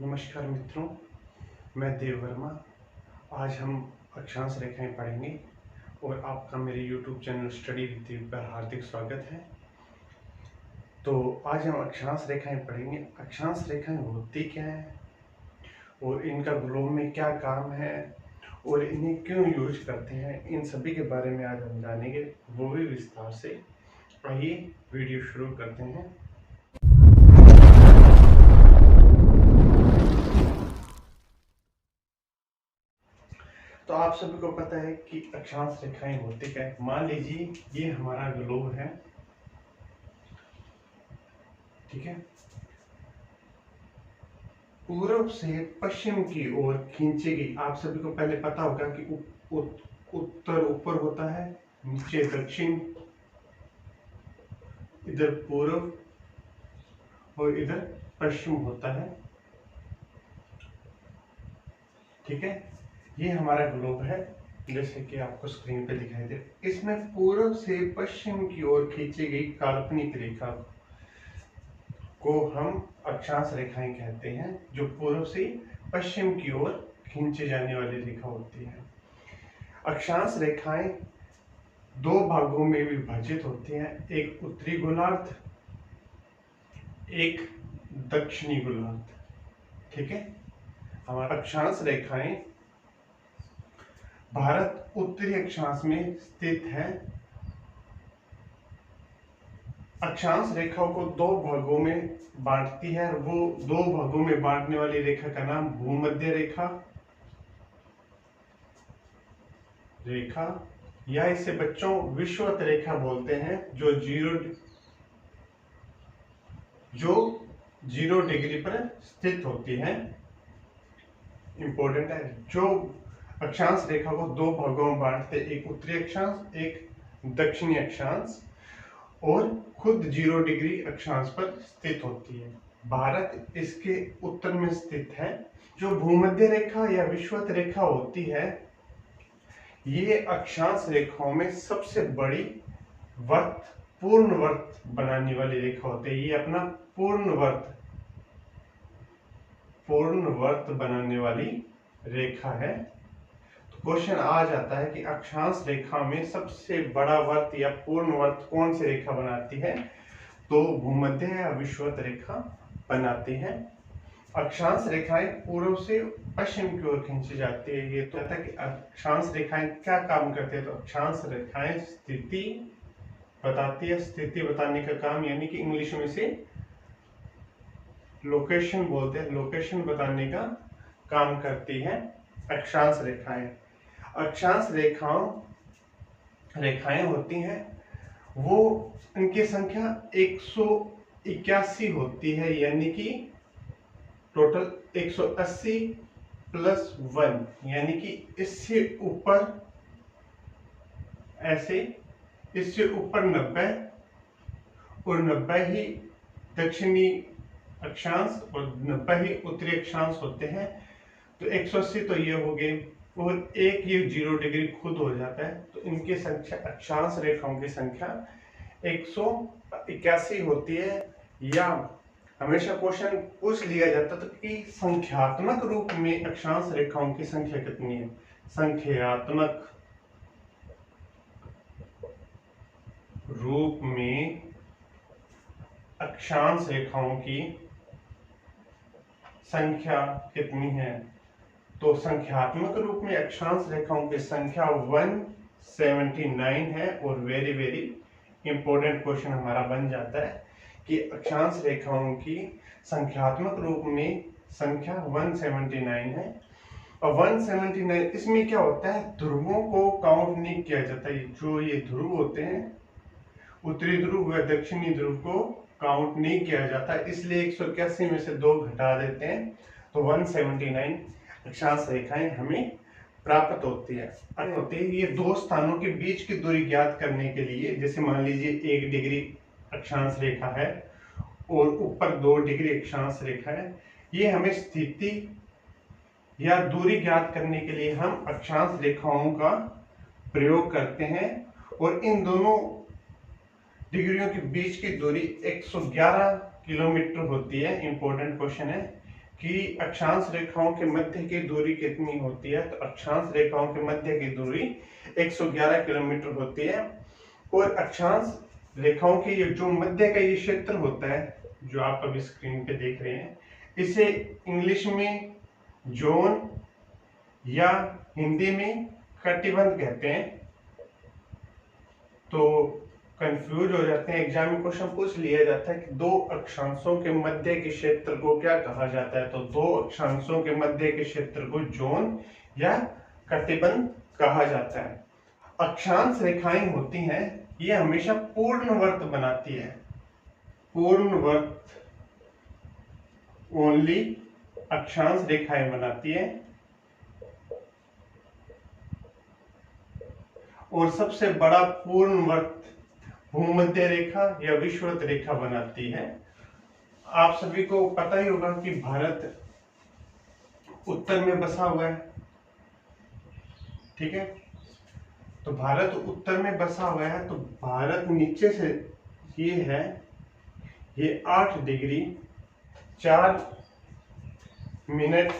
नमस्कार मित्रों, मैं देव वर्मा। आज हम अक्षांश रेखाएं पढ़ेंगे और आपका मेरे YouTube चैनल स्टडी विद देव पर हार्दिक स्वागत है। तो आज हम अक्षांश रेखाएं पढ़ेंगे। अक्षांश रेखाएं होती क्या है और इनका ग्लोब में क्या काम है और इन्हें क्यों यूज करते हैं, इन सभी के बारे में आज हम जानेंगे, वो भी विस्तार से। आइए वीडियो शुरू करते हैं। तो आप सभी को पता है कि अक्षांश रेखाएं होती क्या है। मान लीजिए ये हमारा ग्लोब है, ठीक है। पूर्व से पश्चिम की ओर खींची गई। आप सभी को पहले पता होगा कि उत्तर ऊपर होता है, नीचे दक्षिण, इधर पूर्व और इधर पश्चिम होता है, ठीक है। ये हमारा ग्लोब है, जैसे कि आपको स्क्रीन पे दिखाई दे। इसमें पूर्व से पश्चिम की ओर खींची गई काल्पनिक रेखा को हम अक्षांश रेखाएं कहते हैं, जो पूर्व से पश्चिम की ओर खींची जाने वाली रेखा होती है। अक्षांश रेखाएं दो भागों में विभाजित होती हैं, एक उत्तरी गोलार्ध, एक दक्षिणी गोलार्ध, ठीक है। हमारा अक्षांश रेखाएं भारत उत्तरी अक्षांश में स्थित है। अक्षांश रेखाओं को दो भागों में बांटती है। वो दो भागों में बांटने वाली रेखा का नाम भूमध्य रेखा या इसे बच्चों विषुवत रेखा बोलते हैं, जो जीरो डिग्री पर स्थित होती है। इंपॉर्टेंट है। जो अक्षांश रेखा को दो भागों में बांटते, एक उत्तरी अक्षांश, एक दक्षिणी अक्षांश, और खुद 0 डिग्री अक्षांश पर स्थित होती है। भारत इसके उत्तर में स्थित है। जो भूमध्य रेखा या विषुवत रेखा होती है, ये अक्षांश रेखाओं में सबसे बड़ी पूर्ण वर्त बनाने वाली रेखा होती है। ये अपना पूर्ण वर्त बनाने वाली रेखा है। तो क्वेश्चन आ जाता है कि अक्षांश रेखा में सबसे बड़ा वर्त या पूर्ण वर्त कौन सी रेखा बनाती है? तो भूमध्य या विषुवत रेखा बनाती है। अक्षांश रेखाएं पूर्व से पश्चिम की ओर खींची जाती है। ये तो कहता है कि अक्षांश रेखाएं क्या काम करते हैं। तो अक्षांश रेखाएं स्थिति बताती है। स्थिति बताने का काम, यानी कि इंग्लिश में से लोकेशन बोलते हैं, लोकेशन बताने का काम करती है अक्षांश रेखाएं। अक्षांश रेखाएं होती हैं, वो इनकी संख्या 181 होती है, यानी कि टोटल 180 प्लस 1, यानी कि इससे ऊपर 90 और 90 ही दक्षिणी अक्षांश और 90 ही उत्तरी अक्षांश होते हैं। तो 180 तो ये हो गए, और एक ये 0 डिग्री खुद हो जाता है। तो इनकी संख्या, अक्षांश रेखाओं की संख्या 181 होती है। या हमेशा क्वेश्चन पूछ लिया जाता था कि संख्यात्मक रूप में अक्षांश रेखाओं की संख्या कितनी है। संख्यात्मक रूप में अक्षांश रेखाओं की संख्या कितनी है? तो संख्यात्मक रूप में अक्षांश रेखाओं की संख्या 179 है। और वेरी वेरी इंपॉर्टेंट क्वेश्चन हमारा बन जाता है कि अक्षांश रेखाओं की संख्यात्मक रूप में संख्या 179 है। और 179, इसमें क्या होता है, ध्रुवों को काउंट नहीं किया जाता है। जो ये ध्रुव होते हैं, उत्तरी ध्रुव व दक्षिणी ध्रुव को काउंट नहीं किया जाता, इसलिए 181 में से 2 घटा देते हैं, तो 179 अक्षांश रेखाएं हमें प्राप्त होती है। ये दो स्थानों के बीच की दूरी ज्ञात करने के लिए, जैसे मान लीजिए 1 डिग्री अक्षांश रेखा है और ऊपर 2 डिग्री अक्षांश रेखा है, ये हमें स्थिति या दूरी ज्ञात करने के लिए हम अक्षांश रेखाओं का प्रयोग करते हैं। और इन दोनों डिग्रियों के बीच की दूरी 111 किलोमीटर होती है। इंपॉर्टेंट क्वेश्चन है कि अक्षांश रेखाओं के मध्य की दूरी कितनी होती है, तो अक्षांश रेखाओं के मध्य की दूरी 111 किलोमीटर होती है। और अक्षांश रेखाओं के ये जो मध्य का ये क्षेत्र होता है जो आप अभी स्क्रीन पे देख रहे हैं, इसे इंग्लिश में जोन या हिंदी में कटिबंध कहते हैं। तो कंफ्यूज हो जाते हैं, एग्जाम में क्वेश्चन पूछ लिया जाता है कि दो अक्षांशों के मध्य के क्षेत्र को क्या कहा जाता है, तो दो अक्षांशों के मध्य के क्षेत्र को जोन या कटिबंध कहा जाता है। अक्षांश रेखाएं होती हैं ये हमेशा पूर्ण वृत्त बनाती है, पूर्ण वृत्त ओनली अक्षांश रेखाएं बनाती है। और सबसे बड़ा पूर्ण वृत्त भूमध्य रेखा या विषुवत रेखा बनाती है। आप सभी को पता ही होगा कि भारत उत्तर में बसा हुआ है, ठीक है। तो भारत उत्तर में बसा हुआ है, तो भारत नीचे से ये है, ये 8 डिग्री 4 मिनट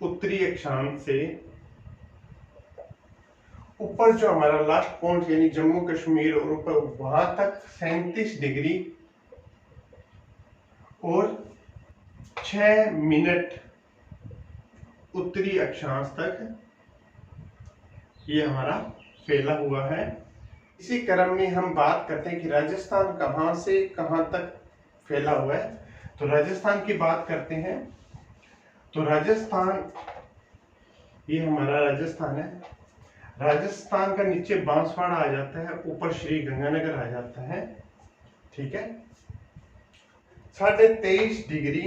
उत्तरी अक्षांश से ऊपर जो हमारा लास्ट पॉइंट यानी जम्मू कश्मीर और ऊपर वहां तक 37 डिग्री और 6 मिनट उत्तरी अक्षांश तक ये हमारा फैला हुआ है। इसी क्रम में हम बात करते हैं कि राजस्थान कहां से कहां तक फैला हुआ है। तो राजस्थान की बात करते हैं, तो राजस्थान ये हमारा राजस्थान है। राजस्थान का नीचे बांसवाड़ा आ जाता है, ऊपर श्री गंगानगर आ जाता है, ठीक है। 23.5 डिग्री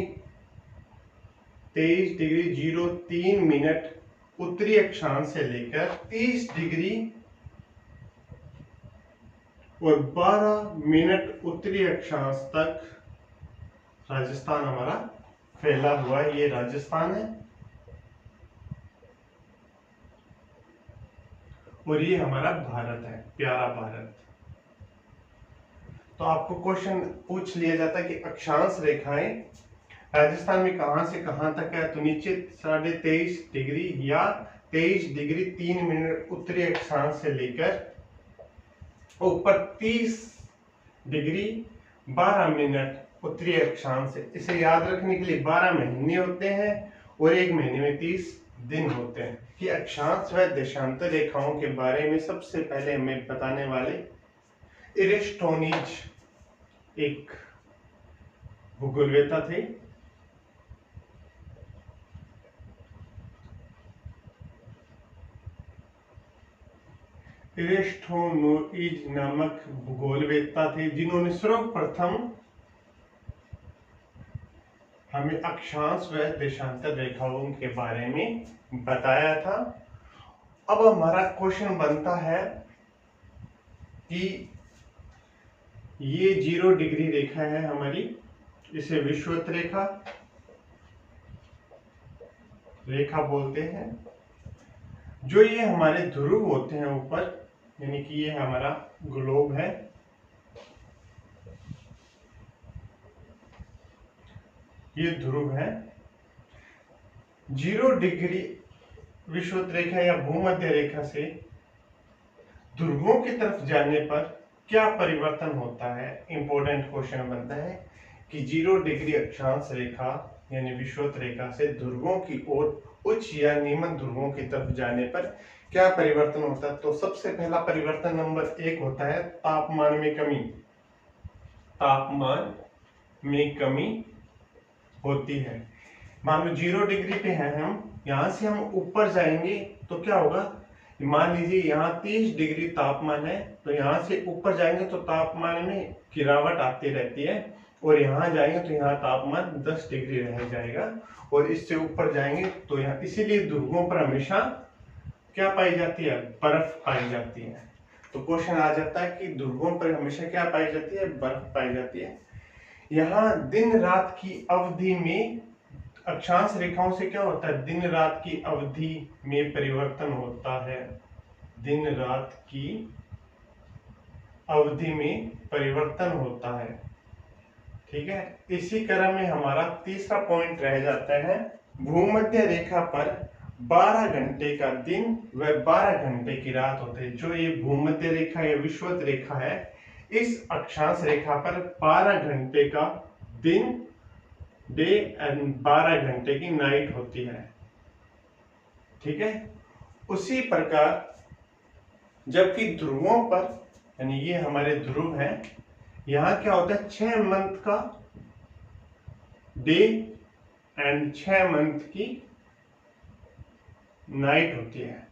23.03 मिनट उत्तरी अक्षांश से लेकर 30 डिग्री और 12 मिनट उत्तरी अक्षांश तक राजस्थान हमारा फैला हुआ है। ये राजस्थान है और ये हमारा भारत है, प्यारा भारत। तो आपको क्वेश्चन पूछ लिया जाता है कि अक्षांश रेखाएं राजस्थान में कहां से कहां तक है, तो नीचे 23.5 डिग्री या 23 डिग्री 3 मिनट उत्तरी अक्षांश से लेकर ऊपर 30 डिग्री 12 मिनट उत्तरी अक्षांश से। इसे याद रखने के लिए 12 महीने होते हैं और एक महीने में 30 दिन होते हैं। कि अक्षांश व देशांतर रेखाओं के बारे में सबसे पहले हमें बताने वाले इरेस्टोनीज एक भूगोलवेत्ता थे। इरेस्टोनीज नामक भूगोलवेत्ता थे जिन्होंने सर्वप्रथम हमें अक्षांश व देशांतर रेखाओं के बारे में बताया था। अब हमारा क्वेश्चन बनता है कि ये 0 डिग्री रेखा है हमारी, इसे विषुवत रेखा बोलते हैं। जो ये हमारे ध्रुव होते हैं ऊपर, यानी कि ये हमारा ग्लोब है, ये ध्रुव है। 0 डिग्री विषुवत रेखा या भूमध्य रेखा से ध्रुवों की तरफ जाने पर क्या परिवर्तन होता है। इंपॉर्टेंट क्वेश्चन बनता है कि 0 डिग्री अक्षांश रेखा यानी विषुवत रेखा से ध्रुवों की ओर उच्च या निम्न ध्रुवों की तरफ जाने पर क्या परिवर्तन होता है। तो सबसे पहला परिवर्तन नंबर 1 होता है तापमान में कमी। तापमान में कमी होती है। मान लो 0 डिग्री पे हैं हम, यहां से हम ऊपर जाएंगे तो क्या होगा, मान लीजिए यहाँ 30 डिग्री तापमान है, तो यहाँ से ऊपर जाएंगे तो तापमान में गिरावट आती रहती है, और यहाँ जाएंगे तो यहाँ तापमान 10 डिग्री रह जाएगा, और इससे ऊपर जाएंगे तो यहाँ, इसीलिए ध्रुवों पर हमेशा क्या पाई जाती है, बर्फ पाई जाती है। तो क्वेश्चन आ जाता है कि ध्रुवों पर हमेशा क्या पाई जाती है, बर्फ पाई जाती है। यहाँ दिन रात की अवधि में अक्षांश रेखाओं से क्या होता है, दिन रात की अवधि में परिवर्तन होता है। दिन रात की अवधि में परिवर्तन होता है, ठीक है। इसी क्रम में हमारा तीसरा पॉइंट रह जाता है, भूमध्य रेखा पर 12 घंटे का दिन व 12 घंटे की रात होते हैं। जो ये भूमध्य रेखा या विषुवत रेखा है, इस अक्षांश रेखा पर 12 घंटे का दिन डे एंड 12 घंटे की नाइट होती है। ठीक है। उसी प्रकार जबकि ध्रुवों पर, यानी ये हमारे ध्रुव हैं, यहां क्या होता है, 6 मंथ का डे एंड 6 मंथ की नाइट होती है।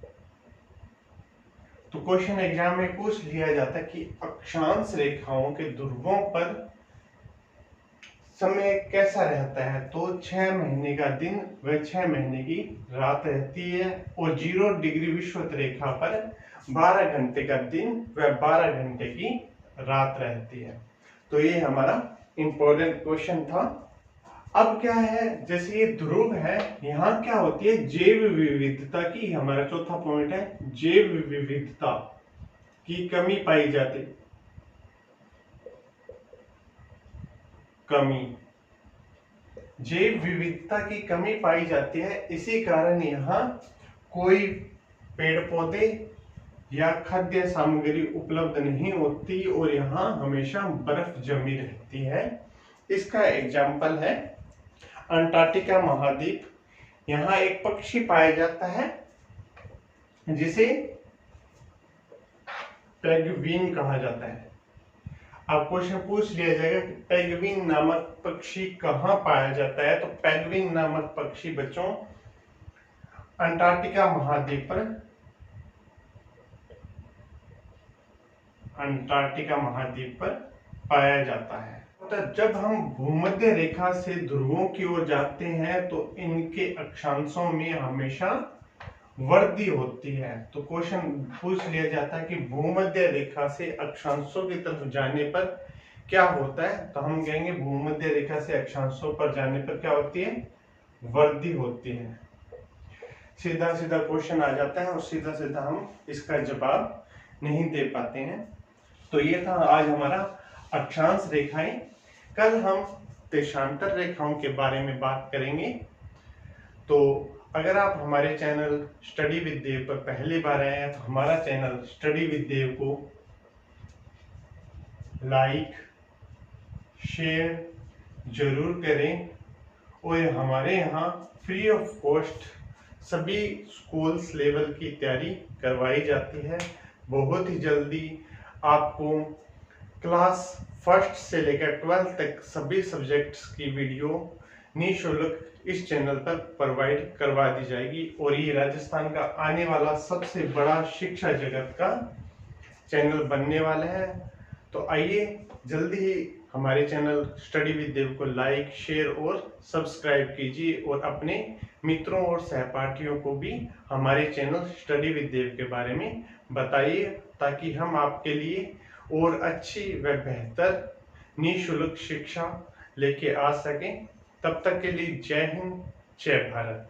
तो क्वेश्चन एग्जाम में पूछ लिया जाता है कि अक्षांश रेखाओं के ध्रुवों पर समय कैसा रहता है। तो 6 महीने का दिन व 6 महीने की रात रहती है, और 0 डिग्री विषुवत रेखा पर 12 घंटे का दिन व 12 घंटे की रात रहती है। तो ये हमारा इंपॉर्टेंट क्वेश्चन था। अब क्या है, जैसे ये ध्रुव है, यहाँ क्या होती है, जैव विविधता की, हमारा चौथा पॉइंट है, जैव विविधता की कमी पाई जाती, कमी, जैव विविधता की कमी पाई जाती है। इसी कारण यहाँ कोई पेड़ पौधे या खाद्य सामग्री उपलब्ध नहीं होती, और यहाँ हमेशा बर्फ जमी रहती है। इसका एग्जाम्पल है अंटार्कटिका महाद्वीप। यहाँ एक पक्षी पाया जाता है जिसे पेंगुइन कहा जाता है। अब क्वेश्चन पूछ लिया जाएगा कि पेंगुइन नामक पक्षी कहाँ पाया जाता है। तो पेंगुइन नामक पक्षी बच्चों अंटार्कटिका महाद्वीप पर, अंटार्कटिका महाद्वीप पर पाया जाता है। जब हम भूमध्य रेखा से ध्रुवों की ओर जाते हैं तो इनके अक्षांशों में हमेशा वृद्धि होती है। तो क्वेश्चन पूछ लिया जाता है कि भूमध्य रेखा से अक्षांशों की तरफ जाने पर क्या होता है। तो हम कहेंगे भूमध्य रेखा से अक्षांशों पर जाने पर क्या होती है, वृद्धि होती है। सीधा सीधा क्वेश्चन आ जाता है और सीधा सीधा हम इसका जवाब नहीं दे पाते हैं। तो ये था आज हमारा अक्षांश रेखाएं। कल हम देशांतर रेखाओं के बारे में बात करेंगे। तो अगर आप हमारे चैनल स्टडी विद देव पर पहली बार आए हैं तो हमारा चैनल स्टडी विद देव को लाइक शेयर जरूर करें, और हमारे यहाँ फ्री ऑफ कॉस्ट सभी स्कूल्स लेवल की तैयारी करवाई जाती है। बहुत ही जल्दी आपको क्लास फर्स्ट से लेकर 12th तक सभी सब्जेक्ट्स की वीडियो निःशुल्क इस चैनल पर प्रोवाइड करवा दी जाएगी, और ये राजस्थान का आने वाला सबसे बड़ा शिक्षा जगत का चैनल बनने वाला है। तो आइए जल्दी ही हमारे चैनल स्टडी विद देव को लाइक शेयर और सब्सक्राइब कीजिए, और अपने मित्रों और सहपाठियों को भी हमारे चैनल स्टडी विद देव के बारे में बताइए, ताकि हम आपके लिए और अच्छी व बेहतर निःशुल्क शिक्षा लेके आ सकें। तब तक के लिए जय हिंद, जय भारत।